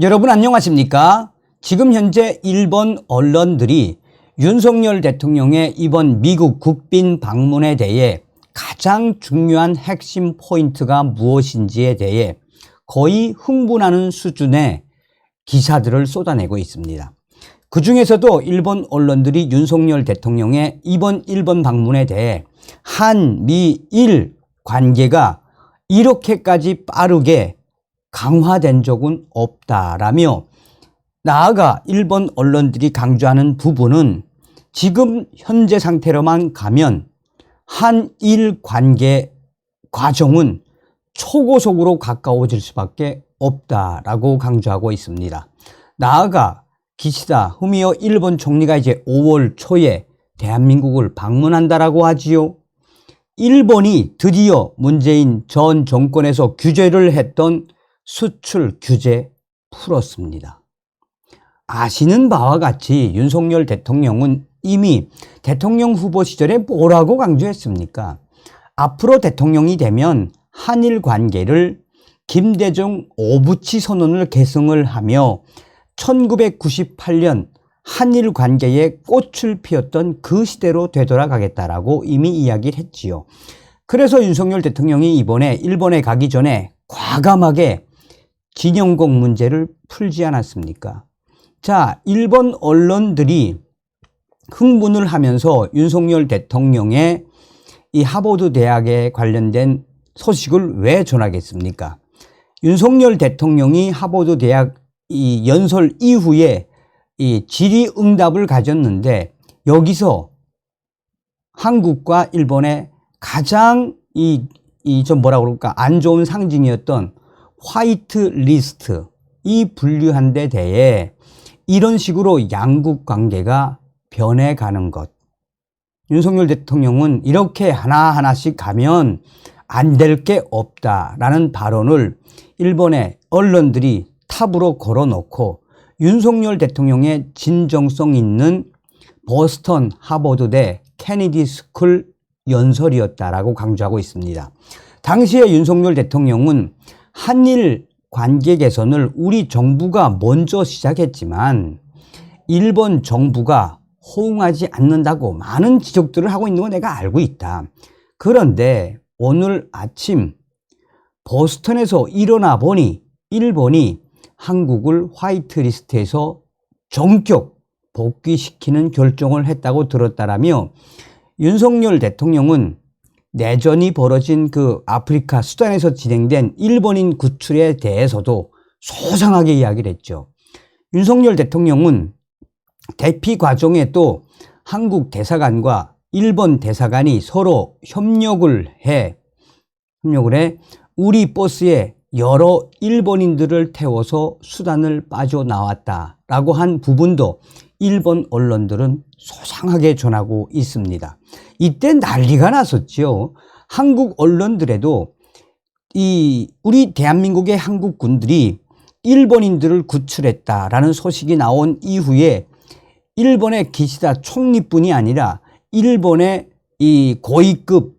여러분 안녕하십니까? 지금 현재 일본 언론들이 윤석열 대통령의 이번 미국 국빈 방문에 대해 가장 중요한 핵심 포인트가 무엇인지에 대해 거의 흥분하는 수준의 기사들을 쏟아내고 있습니다. 그 중에서도 일본 언론들이 윤석열 대통령의 이번 일본 방문에 대해 한미일 관계가 이렇게까지 빠르게 강화된 적은 없다라며, 나아가 일본 언론들이 강조하는 부분은 지금 현재 상태로만 가면 한일 관계 과정은 초고속으로 가까워질 수밖에 없다라고 강조하고 있습니다. 나아가 기시다 후미오 일본 총리가 이제 5월 초에 대한민국을 방문한다라고 하지요. 일본이 드디어 문재인 전 정권에서 규제를 했던 수출 규제 풀었습니다. 아시는 바와 같이 윤석열 대통령은 이미 대통령 후보 시절에 뭐라고 강조했습니까? 앞으로 대통령이 되면 한일 관계를 김대중 오부치 선언을 계승을 하며 1998년 한일 관계에 꽃을 피웠던 그 시대로 되돌아가겠다라고 이미 이야기를 했지요. 그래서 윤석열 대통령이 이번에 일본에 가기 전에 과감하게 진영공 문제를 풀지 않았습니까? 자, 일본 언론들이 흥분을 하면서 윤석열 대통령의 이 하버드 대학에 관련된 소식을 왜 전하겠습니까? 윤석열 대통령이 하버드 대학 이 연설 이후에 이 질의응답을 가졌는데, 여기서 한국과 일본의 가장 좀 뭐라 그럴까, 안 좋은 상징이었던 화이트 리스트, 이 분류한 데 대해 이런 식으로 양국 관계가 변해가는 것, 윤석열 대통령은 이렇게 하나하나씩 가면 안 될 게 없다라는 발언을 일본의 언론들이 탑으로 걸어놓고 윤석열 대통령의 진정성 있는 보스턴 하버드대 케네디 스쿨 연설이었다라고 강조하고 있습니다. 당시에 윤석열 대통령은 한일 관계 개선을 우리 정부가 먼저 시작했지만 일본 정부가 호응하지 않는다고 많은 지적들을 하고 있는 건 내가 알고 있다. 그런데 오늘 아침 보스턴에서 일어나 보니 일본이 한국을 화이트리스트에서 전격 복귀시키는 결정을 했다고 들었다라며, 윤석열 대통령은 내전이 벌어진 그 아프리카 수단에서 진행된 일본인 구출에 대해서도 소상하게 이야기를 했죠. 윤석열 대통령은 대피 과정에 또 한국 대사관과 일본 대사관이 서로 협력을 해 우리 버스에 여러 일본인들을 태워서 수단을 빠져나왔다라고 한 부분도 일본 언론들은 소상하게 전하고 있습니다. 이때 난리가 났었죠. 한국 언론들에도 우리 대한민국의 한국군들이 일본인들을 구출했다라는 소식이 나온 이후에 일본의 기시다 총리뿐이 아니라 일본의 이 고위급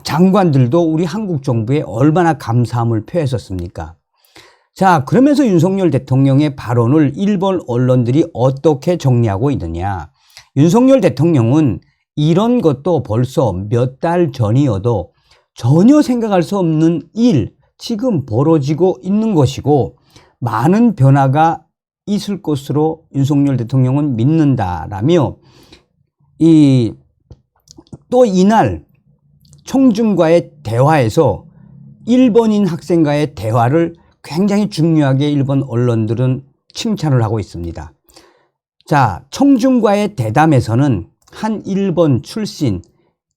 장관들도 우리 한국 정부에 얼마나 감사함을 표했었습니까? 자, 그러면서 윤석열 대통령의 발언을 일본 언론들이 어떻게 정리하고 있느냐. 윤석열 대통령은 이런 것도 벌써 몇 달 전이어도 전혀 생각할 수 없는 일, 지금 벌어지고 있는 것이고 많은 변화가 있을 것으로 윤석열 대통령은 믿는다라며, 또 이날 총중과의 대화에서 일본인 학생과의 대화를 굉장히 중요하게 일본 언론들은 칭찬을 하고 있습니다. 자, 총중과의 대담에서는 한 일본 출신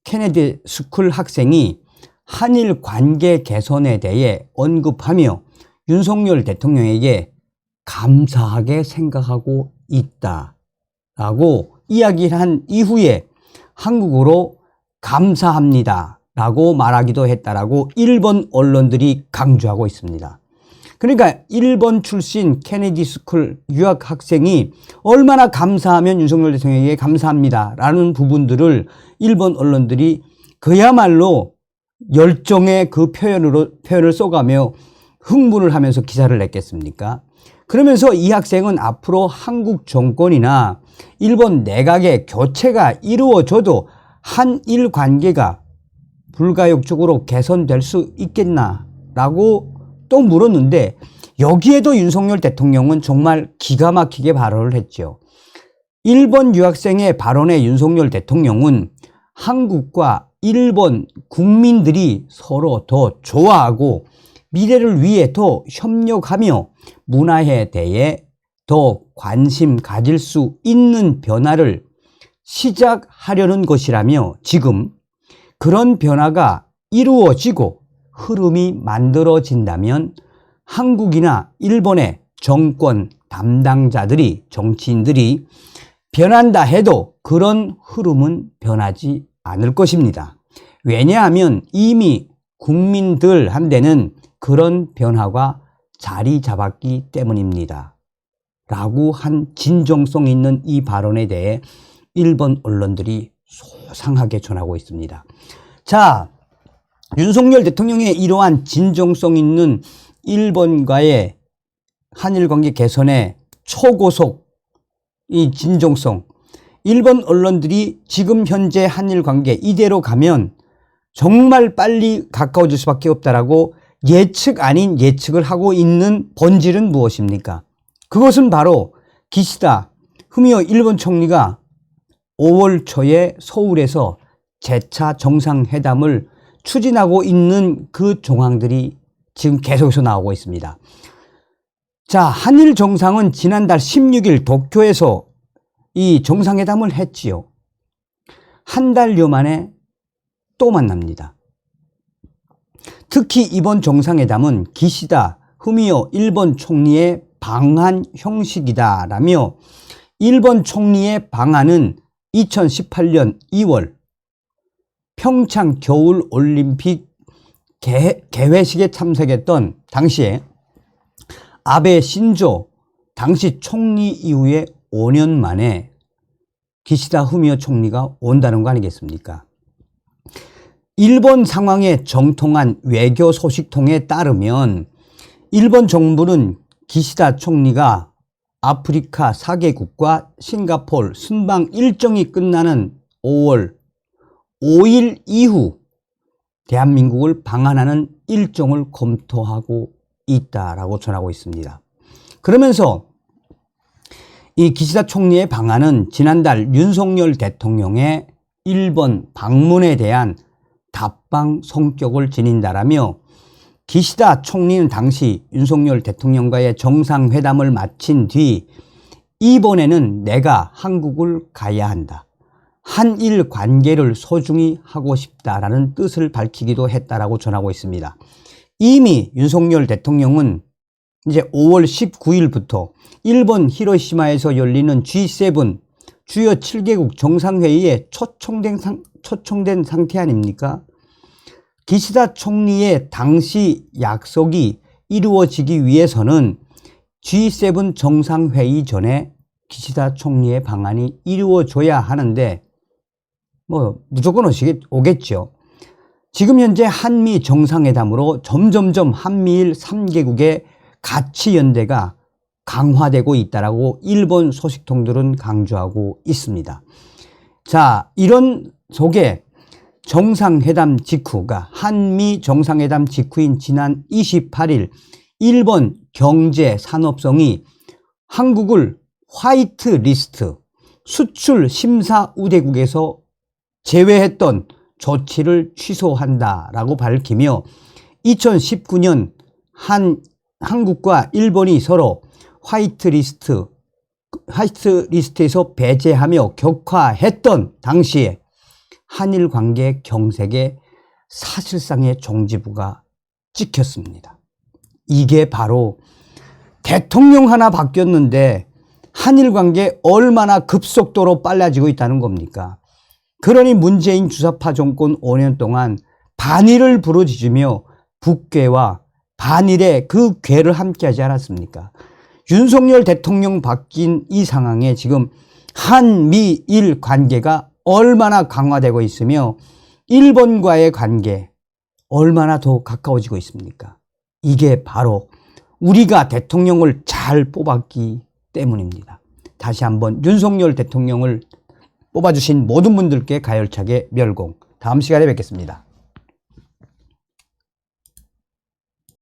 케네디 스쿨 학생이 한일 관계 개선에 대해 언급하며 윤석열 대통령에게 감사하게 생각하고 있다라고 이야기를 한 이후에 한국어로 감사합니다 라고 말하기도 했다라고 일본 언론들이 강조하고 있습니다. 그러니까 일본 출신 케네디 스쿨 유학 학생이 얼마나 감사하면 윤석열 대통령에게 감사합니다 라는 부분들을 일본 언론들이 그야말로 열정의 그 표현을 써가며 흥분을 하면서 기사를 냈겠습니까? 그러면서 이 학생은 앞으로 한국 정권이나 일본 내각의 교체가 이루어져도 한일 관계가 불가역적으로 개선될 수 있겠나라고 또 물었는데, 여기에도 윤석열 대통령은 정말 기가 막히게 발언을 했죠. 일본 유학생의 발언에 윤석열 대통령은 한국과 일본 국민들이 서로 더 좋아하고 미래를 위해 더 협력하며 문화에 대해 더 관심 가질 수 있는 변화를 시작하려는 것이라며, 지금 그런 변화가 이루어지고 흐름이 만들어진다면 한국이나 일본의 정권 담당자들이, 정치인들이 변한다 해도 그런 흐름은 변하지 않을 것입니다. 왜냐하면 이미 국민들한테는 그런 변화가 자리 잡았기 때문입니다. 라고 한 진정성 있는 이 발언에 대해 일본 언론들이 소상하게 전하고 있습니다. 자, 윤석열 대통령의 이러한 진정성 있는 일본과의 한일 관계 개선의 초고속 이 진정성, 일본 언론들이 지금 현재 한일 관계 이대로 가면 정말 빨리 가까워질 수밖에 없다라고 예측 아닌 예측을 하고 있는 본질은 무엇입니까? 그것은 바로 기시다 후미오 일본 총리가 5월 초에 서울에서 재차 정상회담을 추진하고 있는 그 정황들이 지금 계속해서 나오고 있습니다. 자, 한일 정상은 지난달 16일 도쿄에서 이 정상회담을 했지요. 한 달여 만에 또 만납니다. 특히 이번 정상회담은 기시다 후미오 일본 총리의 방한 형식이다라며, 일본 총리의 방한은 2018년 2월 평창 겨울올림픽 개회식에 참석했던 당시에 아베 신조 당시 총리 이후에 5년 만에 기시다 후미오 총리가 온다는 거 아니겠습니까? 일본 상황에 정통한 외교 소식통에 따르면 일본 정부는 기시다 총리가 아프리카 4개국과 싱가포르 순방 일정이 끝나는 5월 5일 이후 대한민국을 방한하는 일정을 검토하고 있다라고 전하고 있습니다. 그러면서 이 기시다 총리의 방한은 지난달 윤석열 대통령의 일본 방문에 대한 답방 성격을 지닌다라며, 기시다 총리는 당시 윤석열 대통령과의 정상회담을 마친 뒤 이번에는 내가 한국을 가야 한다, 한일 관계를 소중히 하고 싶다라는 뜻을 밝히기도 했다라고 전하고 있습니다. 이미 윤석열 대통령은 이제 5월 19일부터 일본 히로시마에서 열리는 G7 주요 7개국 정상회의에 초청된 상태 아닙니까? 기시다 총리의 당시 약속이 이루어지기 위해서는 G7 정상회의 전에 기시다 총리의 방안이 이루어져야 하는데 무조건 오겠죠. 지금 현재 한미 정상회담으로 점점점 한미일 3개국의 가치연대가 강화되고 있다라고 일본 소식통들은 강조하고 있습니다. 자, 이런 속에 정상회담 직후가 한미 정상회담 직후인 지난 28일 일본 경제산업성이 한국을 화이트 리스트 수출 심사 우대국에서 제외했던 조치를 취소한다라고 밝히며, 2019년 한국과 일본이 서로 화이트 리스트에서 배제하며 격화했던 당시에 한일 관계 경색의 사실상의 종지부가 찍혔습니다. 이게 바로 대통령 하나 바뀌었는데 한일 관계 얼마나 급속도로 빨라지고 있다는 겁니까? 그러니 문재인 주사파 정권 5년 동안 반일을 부르짖으며 북괴와 반일의 그 괴를 함께하지 않았습니까? 윤석열 대통령 바뀐 이 상황에 지금 한미일 관계가 얼마나 강화되고 있으며 일본과의 관계 얼마나 더 가까워지고 있습니까? 이게 바로 우리가 대통령을 잘 뽑았기 때문입니다. 다시 한번 윤석열 대통령을 뽑아주신 모든 분들께 가열차게 멸공. 다음 시간에 뵙겠습니다.